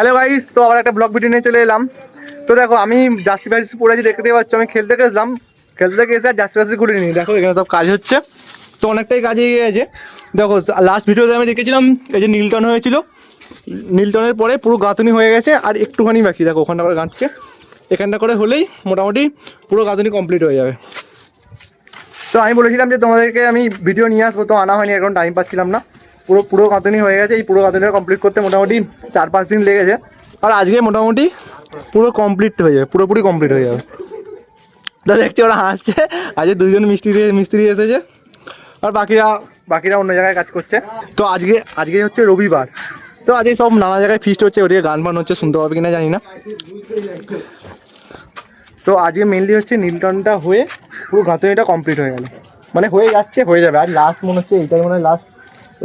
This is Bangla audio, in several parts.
হ্যালো গাইস, তো আবার একটা ব্লগ ভিডিও নিয়ে চলে এলাম। তো দেখো আমি জার্সি ফার্সি পরে আছি, দেখতে পাচ্ছ। আমি খেলতে গেছিলাম, খেলতে থেকে এসে আর জার্সি ফার্সি খুলে নিই। দেখো এখানে সব কাজ হচ্ছে, তো অনেকটাই কাজ এগিয়ে গেছে। দেখো লাস্ট ভিডিওতে আমি দেখেছিলাম এই যে নীলটন হয়েছিল, নীলটনের পরে পুরো গাঁথুনি হয়ে গেছে আর একটুখানি বাকি। দেখো ওখানটা করে গাঁথছে, এখানটা করে হলেই মোটামুটি পুরো গাঁথুনি কমপ্লিট হয়ে যাবে। তো আমি বলেছিলাম যে তোমাদেরকে আমি ভিডিও নিয়ে আসবো, তো আনা হয়নি, এখন টাইম পাচ্ছিলাম না। পুরো গাঁথুনি হয়ে গেছে, এই পুরো গাঁথুনিটা কমপ্লিট করতে মোটামুটি 4-5 দিন লেগেছে। আর আজকে মোটামুটি পুরো কমপ্লিট হয়ে যাবে, পুরোপুরি কমপ্লিট হয়ে যাবে। তা দেখছি ওরা হাসছে, আজকে দুজন মিস্ত্রি এসেছে আর বাকিরা অন্য জায়গায় কাজ করছে। তো আজকে হচ্ছে রবিবার, তো আজকে সব নানা জায়গায় ফিস্ট হচ্ছে, ওদিকে গান ফান হচ্ছে, শুনতে পাবে কিনা জানি না। তো আজকে মেনলি হচ্ছে নীলটনটা হয়ে পুরো গাঁথনিটা কমপ্লিট হয়ে গেল, মানে হয়ে যাচ্ছে, হয়ে যাবে। আর লাস্ট মনে হচ্ছে এইটাই মনে হয় লাস্ট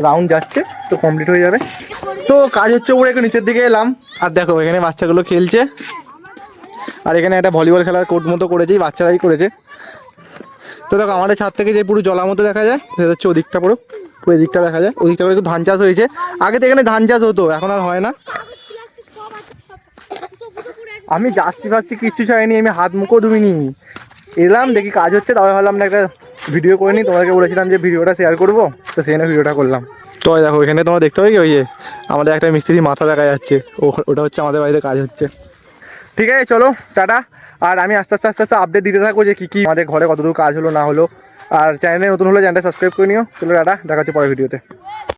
রাউন্ড যাচ্ছে, তো কমপ্লিট হয়ে যাবে। তো কাজ হচ্ছে উপরে, একটু নিচের দিকে এলাম। আর দেখো এখানে বাচ্চাগুলো খেলছে, আর এখানে একটা ভলিবল খেলার কোর্ট মতো করেছে, বাচ্চারাই করেছে। তো দেখো আমাদের ছাদ থেকে যে পুরো জলার মতো দেখা যায়, সেটা হচ্ছে ওদিকটা, পুরো এদিকটা দেখা যায়। ওদিকটা করে একটু ধান চাষ হয়েছে, আগে তো এখানে ধান চাষ হতো, এখন আর হয় না। আমি জার্সি ফার্সি কিচ্ছু চাইনি, আমি হাত মুখও ধুইনি, এলাম দেখি কাজ হচ্ছে, তবে ভাবলাম না একটা ভিডিও করে নিই। তোমাদেরকে বলেছিলাম যে ভিডিওটা শেয়ার করবো, তো সেই জন্য ভিডিওটা করলাম। তো দেখো এখানে তোমার দেখতে হবে কি, ওই যে আমাদের একটা মিস্ত্রি মাথা দেখা যাচ্ছে, ওটা হচ্ছে আমাদের বাড়িতে কাজ হচ্ছে। ঠিক আছে, চলো টাটা। আর আমি আস্তে আস্তে আপডেট দিতে থাকবো যে কী আমাদের ঘরে কতদূর কাজ হলো না হলো। আর চ্যানেলে নতুন হলে চ্যানেলটা সাবস্ক্রাইব করে নিও। চলো টাটা, দেখা হচ্ছে পরের ভিডিওতে।